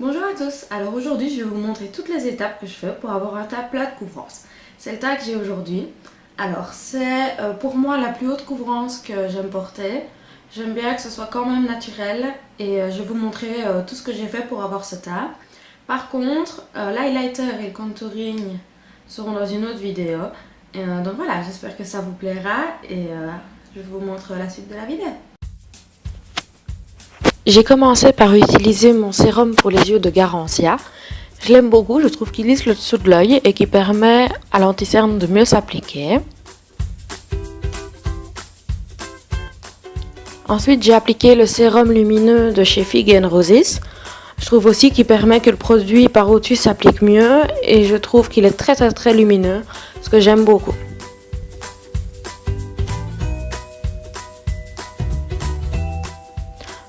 Bonjour à tous, alors aujourd'hui je vais vous montrer toutes les étapes que je fais pour avoir un tas plat de couvrance. C'est le tas que j'ai aujourd'hui. Alors c'est pour moi la plus haute couvrance que j'aime porter. J'aime bien que ce soit quand même naturel et je vais vous montrer tout ce que j'ai fait pour avoir ce tas. Par contre, l'highlighter et le contouring seront dans une autre vidéo. Donc voilà, j'espère que ça vous plaira et je vous montre la suite de la vidéo. J'ai commencé par utiliser mon sérum pour les yeux de Garancia. Je l'aime beaucoup, je trouve qu'il lisse le dessous de l'œil et qui permet à l'anti-cerne de mieux s'appliquer. Ensuite, j'ai appliqué le sérum lumineux de chez Fig & Roses. Je trouve aussi qu'il permet que le produit par au-dessus s'applique mieux et je trouve qu'il est très lumineux, ce que j'aime beaucoup.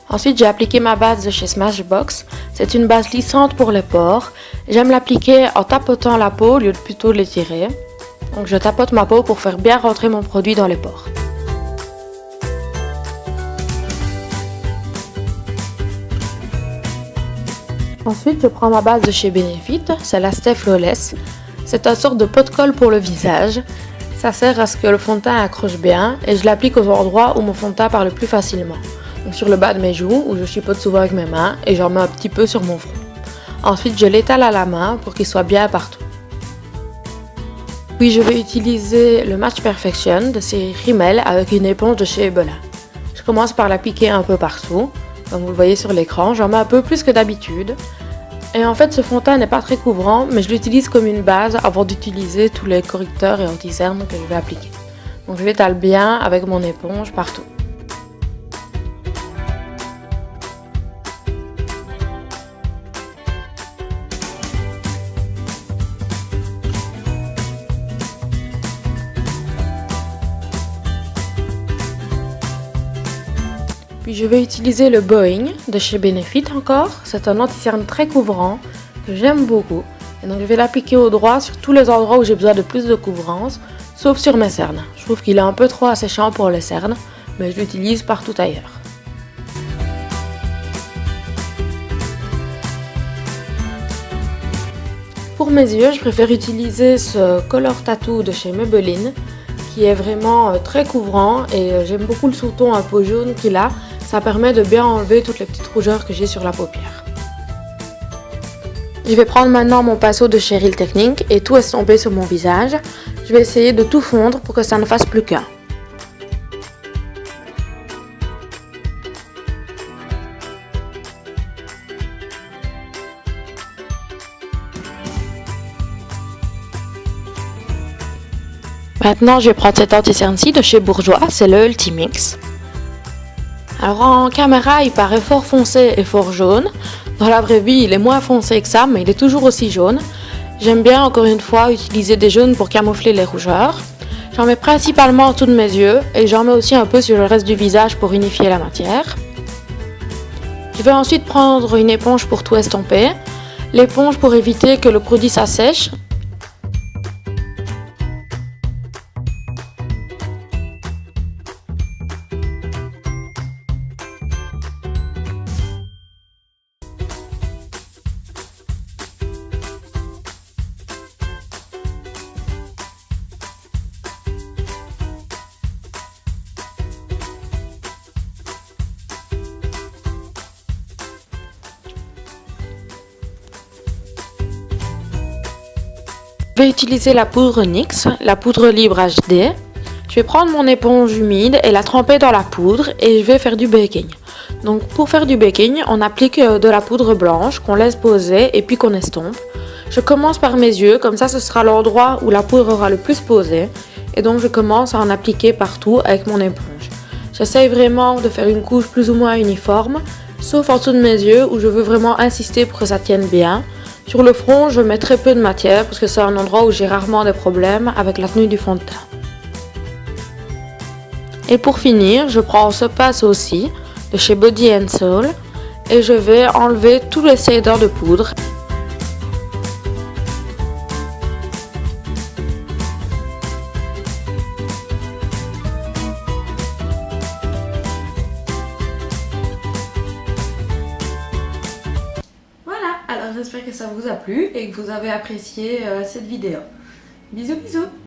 Ensuite, j'ai appliqué ma base de chez Smashbox. C'est une base lissante pour les pores. J'aime l'appliquer en tapotant la peau au lieu de plutôt l'étirer. Donc je tapote ma peau pour faire bien rentrer mon produit dans les pores. Ensuite, je prends ma base de chez Benefit, c'est la Stay Flawless. C'est une sorte de pot de colle pour le visage. Ça sert à ce que le fond de teint accroche bien et je l'applique aux endroits où mon fond de teint part le plus facilement. Donc sur le bas de mes joues où je chipote souvent avec mes mains et j'en mets un petit peu sur mon front. Ensuite, je l'étale à la main pour qu'il soit bien partout. Puis je vais utiliser le Match Perfection de série Rimmel avec une éponge de chez Ebola. Je commence par l'appliquer un peu partout. Comme vous le voyez sur l'écran, j'en mets un peu plus que d'habitude. Et en fait, ce fond de teint n'est pas très couvrant, mais je l'utilise comme une base avant d'utiliser tous les correcteurs et anti-cernes que je vais appliquer. Donc je l'étale bien avec mon éponge partout. Puis je vais utiliser le Boeing de chez Benefit encore. C'est un anti-cerne très couvrant que j'aime beaucoup. Et donc je vais l'appliquer au droit sur tous les endroits où j'ai besoin de plus de couvrance, sauf sur mes cernes. Je trouve qu'il est un peu trop asséchant pour les cernes, mais je l'utilise partout ailleurs. Pour mes yeux, je préfère utiliser ce Color Tattoo de chez Maybelline, qui est vraiment très couvrant et j'aime beaucoup le sous-ton un peu jaune qu'il a. Ça permet de bien enlever toutes les petites rougeurs que j'ai sur la paupière. Je vais prendre maintenant mon pinceau de chez Real Technique et tout estomper sur mon visage. Je vais essayer de tout fondre pour que ça ne fasse plus qu'un. Maintenant, je vais prendre cet anti-cerne-ci de chez Bourjois, c'est le Ultimix. Alors en caméra, il paraît fort foncé et fort jaune. Dans la vraie vie, il est moins foncé que ça, mais il est toujours aussi jaune. J'aime bien, encore une fois, utiliser des jaunes pour camoufler les rougeurs. J'en mets principalement en dessous de mes yeux et j'en mets aussi un peu sur le reste du visage pour unifier la matière. Je vais ensuite prendre une éponge pour tout estomper. L'éponge pour éviter que le produit s'assèche. Je vais utiliser la poudre NYX, la poudre libre HD. Je vais prendre mon éponge humide et la tremper dans la poudre et je vais faire du baking. Donc pour faire du baking, on applique de la poudre blanche qu'on laisse poser et puis qu'on estompe. Je commence par mes yeux, comme ça ce sera l'endroit où la poudre aura le plus posé. Et donc je commence à en appliquer partout avec mon éponge. J'essaye vraiment de faire une couche plus ou moins uniforme, sauf en dessous de mes yeux où je veux vraiment insister pour que ça tienne bien. Sur le front, je mets très peu de matière parce que c'est un endroit où j'ai rarement des problèmes avec la tenue du fond de teint. Et pour finir, je prends ce pinceau aussi de chez Body & Soul et je vais enlever tous les shaders de poudre. j'espère que ça vous a plu et que vous avez apprécié cette vidéo. Bisous bisous.